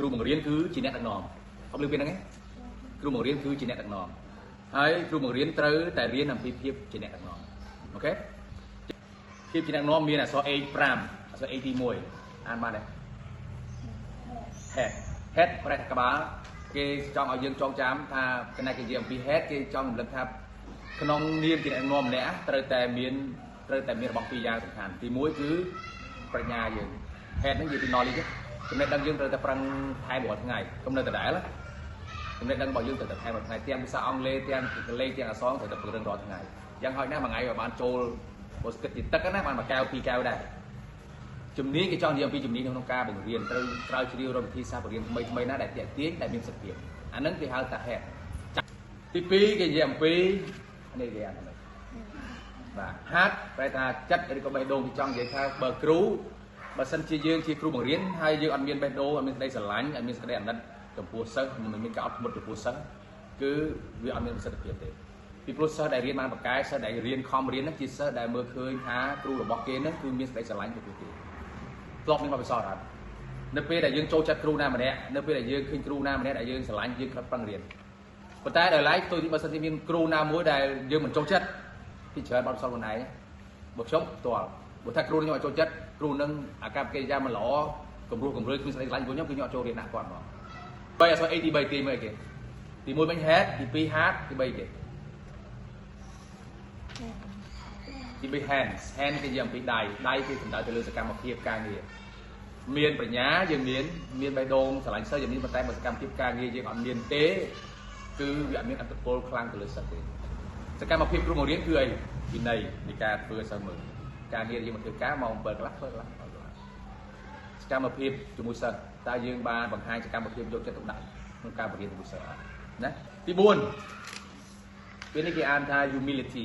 ครูបង្រៀនគឺជាអ្នកដឹកនាំអត់លើពីហ្នឹងទេគ្រូបង្រៀនគឺជាអ្នកដឹកនាំហើយគ្រូបង្រៀនត្រូវតែរៀនអំពីភាពជាអ្នកដឹកនាំអូខេភាពជាអ្នកដឹកនាំមានអក្សរ A5 អក្សរ A ទី1អានបានទេ head ប្រែថាក្បាលគេចង់ឲ្យយើងចងចាំថាគណៈគេនិយាយអំពី head គេចង់រំលឹកថាក្នុងនាមជាអ្នកដឹកនាំម្នាក់ត្រូវតែមានរបស់ពីរយ៉ាងសំខាន់ទី1គឺប្រាជ្ញាយើង head ហ្នឹងនិយាយពី knowledge ចំណេះដឹងយើងត្រូវតែប្រឹងថែមរាល់ថ្ងៃកុំនៅដដែលចំណេះដឹងរបស់យើងត្រូវតែថែមរាល់ថ្ងៃទាំងភាសាអង់គ្លេសទាំងអង់គ្លេសទាំងអក្សរត្រូវតែពង្រឹងរាល់ថ្ងៃយ៉ាងហោចណាស់មួយថ្ងៃក៏បានចូលបើស្គិតទីទឹកណាបានមួយកែវពីរកែវដែរជំនាញគេចង់និយាយអំពីជំនាញក្នុងការបង្រៀនត្រូវស្រាវជ្រាវរកវិធីសាស្ត្របង្រៀនថ្មីណាដែលទាក់ទាញដែលមានសិទ្ធិភាពអាហ្នឹងគេហៅថា head ទី2គេនិយាយអំពីនេះគេអាហ្នឹងបាទ heart ប្រែថាចិត្តឬក៏បេះដូងគេចង់និយាយថាបើគ្រូបើសិនជាយើងជាគ្រូបង្រៀនហើយយើងអត់មានបេះដូងអត់មានក្តីស្រឡាញ់អត់មានក្តីអាណិតចំពោះសិស្សមិនមានការអត់ធ្មត់ចំពោះសិស្សគឺវាអត់មានប្រសិទ្ធភាពទេពីព្រោះសិស្សដែលរៀនបានបកកែសិស្សដែលរៀនខំរៀនហ្នឹងជាសិស្សដែលមើលឃើញថាគ្រូរបស់គេហ្នឹងគឺមានក្តីស្រឡាញ់ចំពោះគេធ្លាប់មានបទពិសោធន៍អត់នៅពេលដែលយើងចូលចិត្តគ្រូណាម្នាក់នៅពេលដែលយើងឃើញគ្រូណាម្នាក់ដែលយើងស្រឡាញ់យើងខិតប្រឹងរៀនប៉ុន្តែដល់ឡែកផ្ទុយទីបើសិនជាមានគ្រូណាមួយដែលយើងមិនចូលចិត្តពីច្រើនបទពិសោធន៍ខ្លួនឯងបើខ្ញុំផ្ទាល់បើថាគ្រូខ្ញុំអត់ចូលចិត្តគ្រូនឹងអាកប្បកិរិយាមិនល្អគំរោះគំរើយគ្មានស្ដីស្រឡាញ់ខ្ញុំគឺខ្ញុំអត់ចូលរៀនដាក់គាត់មកបីអក្សរ A ទី3ទីមើលគេទី1វិញ head ទី2 heart ទី3គេទី3 hands hand គេនិយាយអំពីដៃគឺសំដៅទៅលើសកម្មភាពការងារមានបញ្ញាយើងមានបេះដូងស្រឡាញ់សិស្សយើងមានប៉ុន្តែបើសកម្មភាពការងារយើងអត់មានទេគឺវាអត់មានអត្តពលខ្លាំងទៅលើសិស្សទេសកម្មភាពគ្រូបង្រៀនគឺអីវិន័យនៃការធ្វើសិស្សមើលការងារយើងមកធ្វើការមក7កន្លះធ្វើកន្លះសកម្មភាពជាមួយសិស្សតើយើងបានបង្ហាញសកម្មភាពយកចិត្តទុកដាក់ក្នុងការបង្រៀនជាមួយសិស្សណាទី4ពេលនេះគេអានថា humility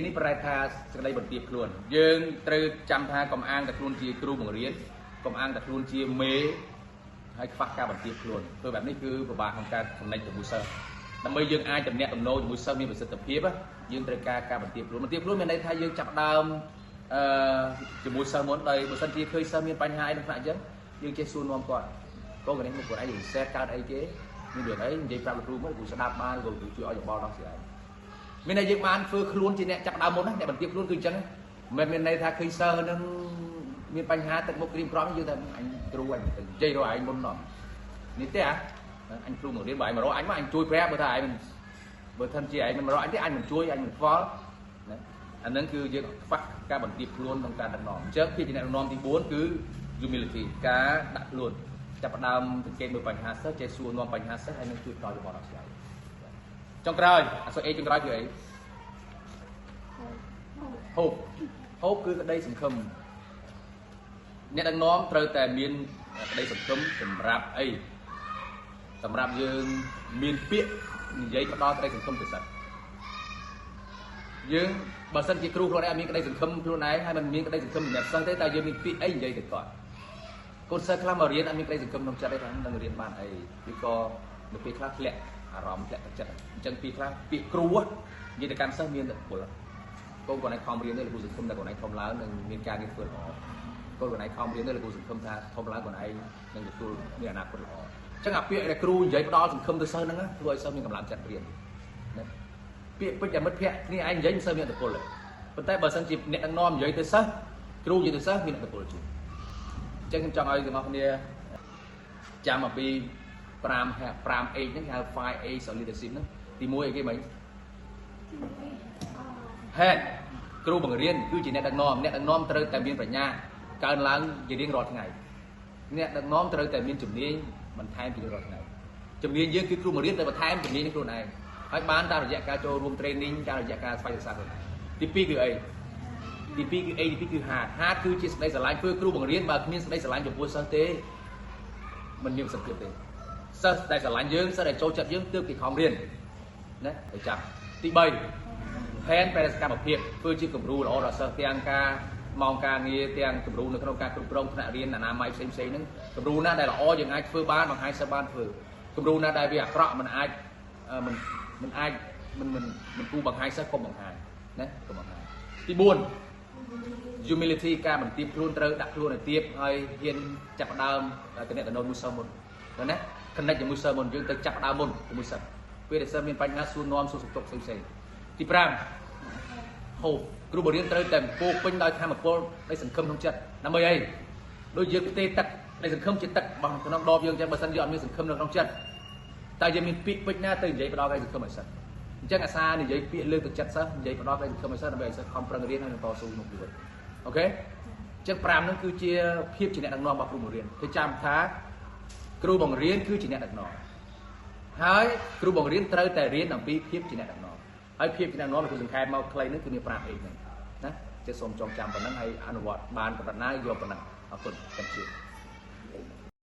នេះប្រែថាសេចក្តីបន្ទាបខ្លួនយើងត្រូវចាំថាកុំអាងតែខ្លួនជាគ្រូបង្រៀនកុំអាងតែខ្លួនជាមេហើយខ្វះការបន្ទាបខ្លួនធ្វើបែបនេះគឺពិបាកក្នុងការចំណេញជាមួយសិស្សដើម្បីយើងអាចតំណាក់តំណងជាមួយសិស្សមានប្រសិទ្ធភាពយើងត្រូវការបន្ទាបខ្លួនមានន័យថាយើងចាប់ដើមជាមួយសិស្សមុនដោយបើសិនជាឃើញសិស្សមានបញ្ហាអីក្នុងថ្នាក់អញ្ចឹងយើងចេះសួរនាំគាត់កូននេះមកគាត់ឯងនិយាយកើតអីគេមានរឿងអីនិយាយប្រាប់លោកគ្រូមកគ្រូស្ដាប់បានគ្រូជួយឲ្យយោបល់ដល់ស្រីឯងមានន័យយើងបានធ្វើខ្លួនជាអ្នកចាប់ដើមមុនណាអ្នកបន្ទាបខ្លួនគឺអញ្ចឹងមិនមានន័យថាឃើញសិស្សនឹងមានបញ្ហាទឹកមុខក្រៀមក្រំយើងថាអញគ្រូអញទៅនិយាយរកឯងមុនណោះនេះទេអញគ្រូមករៀនបើឯងមករកអញមកអញជួយប្រាប់បើថាឯងបើថាជាឯងមិនមករកអញទេអញមិនជួយអញមិនខ្វល់ណាអាហ្នឹងគឺយើងខ្វះការបន្ទាបខ្លួនក្នុងការដឹកនាំអញ្ចឹងភាពជាអ្នកដឹកនាំទី4គឺ humility ការដាក់ខ្លួនចាប់ផ្ដើមសង្កេតមើលបញ្ហាសិស្សចេះសួរនាំបញ្ហាសិស្សហើយនឹងជួយផ្ដល់យោបល់ដល់ស្រីចុងក្រោយអក្សរ A ចុងក្រោយគឺអី hope គឺក្តីសង្ឃឹមអ្នកដឹកនាំត្រូវតែមានក្តីសង្ឃឹមសម្រាប់អីសម្រាប់យើងមានពាក្យនិយាយផ្ដល់ក្តីសង្ឃឹមទៅសិស្សយើងបើសិនជាគ្រូខ្លួនឯងមានក្តីសង្ឃឹមខ្លួនឯងហើយមិនមានក្តីសង្ឃឹមសម្រាប់សិស្សទេតែយើងមានពាក្យអីនិយាយទៅគាត់កូនសិស្សខ្លះមករៀនអត់មានក្តីសង្ឃឹមក្នុងចិត្តទេថានឹងរៀនបានអីឬក៏នៅពេលខ្លះធ្លាក់អារម្មណ៍ធ្លាក់ទឹកចិត្តអញ្ចឹងពេលខ្លះពាក្យគ្រូនិយាយទៅកាន់សិស្សមានតែពលកូនគាត់ឯងខំរៀនទេលោកគ្រូសង្ឃឹមថាគាត់ឯងធំឡើងនឹងមានការងារធ្វើល្អកូនគាត់ឯងខំរៀនទេលោកគ្រូសង្ឃឹមថាធំឡើងគាត់ឯងនឹងទទួលមានអនាគតល្អអញ្ចឹងអាពាក្យដែលគ្រូនិយាយផ្ដល់សង្ឃឹមទៅសិស្សហ្នឹងធ្វើឲ្យសិស្សមានកម្លាំងចិត្តរៀនណាពាក្យពេចន៍តែមិត្តភក្តិគ្នាឯងនិយាយមិនសូវមានអត្តពលទេប៉ុន្តែបើសិនជាអ្នកដឹកនាំនិយាយទៅសិស្សគ្រូនិយាយទៅសិស្សមានអត្តពលជាងអញ្ចឹងខ្ញុំចង់ឲ្យទាំងអស់គ្នាចាំអំពី5H ហ្នឹងគេហៅ 5A of leadership ហ្នឹងទី1អីគេមិញ head គ្រូបង្រៀនគឺជាអ្នកដឹកនាំត្រូវតែមានប្រាជ្ញាកើនឡើងជារៀងរាល់ថ្ងៃអ្នកដឹកនាំត្រូវតែមានជំនាញបន្ថែមពីរាល់ថ្ងៃជំនាញយើងគឺគ្រូបង្រៀនតែបន្ថែមជំនាញខ្លួនឯងហើយបានតាមរយៈការចូលរួម training តាមរយៈការស្វែងរកសារខ្លួនឯងទី2គឺអីទី2គឺ A ទី2គឺ heart គឺជាសេចក្តីស្រឡាញ់ធ្វើគ្រូបង្រៀនបើគ្មានសេចក្តីស្រឡាញ់ចំពោះសិស្សទេមិនមានប្រសិទ្ធភាពទេសិស្សដែលស្រឡាញ់យើងសិស្សដែលចូលចិត្តយើងទើបគេខំរៀនណាទៅចាំទី3 hand ប្រែសកម្មភាពធ្វើជាគំរូល្អដល់សិស្សទាំងការម៉ោងការងារទាំងគំរូនៅក្នុងការគ្រប់គ្រងថ្នាក់រៀនអនាម័យផ្សេងៗហ្នឹងគំរូណាដែលល្អយើងអាចធ្វើបានបង្ហាញសិស្សបានធ្វើគំរូណាដែលវាអាក្រក់មិនអាចមិនគូបង្ហាញសិស្សកុំបង្ហាញណាកុំបង្ហាញទី4 humility ការបន្ទាបខ្លួនត្រូវដាក់ខ្លួនឲ្យទាបហើយហ៊ានចាប់ដើមតំណែងមួយសិលមុនណា connect ជាមួយសិលមុនយើងទៅចាប់ដើមមុនជាមួយសិលពេលដែលសិលមានបញ្ហាសួរនាំសួរសុខទុក្ខផ្សេងៗទី5ហូបគ្រូបង្រៀនត្រូវតែពោពេញដោយធម៌ពលនៃសង្ឃឹមក្នុងចិត្តដើម្បីអីដូចយើងទេទឹកនៃសង្ឃឹមជាទឹករបស់ក្នុងដបយើងចឹងបើសិនយើងអត់មានសង្ឃឹមនៅក្នុងចិត្តតែយើងមានពាក្យពេចន៍ណាទៅនិយាយផ្ដោតឲ្យសង្ឃឹមឲ្យសិនអញ្ចឹងអាសានិយាយពាក្យលើកទឹកចិត្តសិននិយាយផ្ដោតឲ្យសង្ឃឹមឲ្យសិនដើម្បីឲ្យសិនខំប្រឹងរៀនហើយនឹងតស៊ូក្នុងជីវិតអូខេអញ្ចឹង5ហ្នឹងគឺជាភាពជាអ្នកដឹកនាំរបស់គ្រូបង្រៀនគឺចាំថាគ្រូបង្រៀនគឺជាអ្នកដឹកនាំហើយគ្រូបង្រៀនត្រូវតែរៀនអំពីភាពជាអ្នកដឹកនាំហើយភាពជាអ្នកដឹកនាំគឺសង្ខេបមកខ្លីហ្នឹងគឺមាន5អីហ្នឹងណាចេះសូមចងចាំប៉ុណ្ណឹងហើយអនុវត្តបានប៉ុណ្ណាយកប៉ុណ្ណឹងអរគុណទាំងជា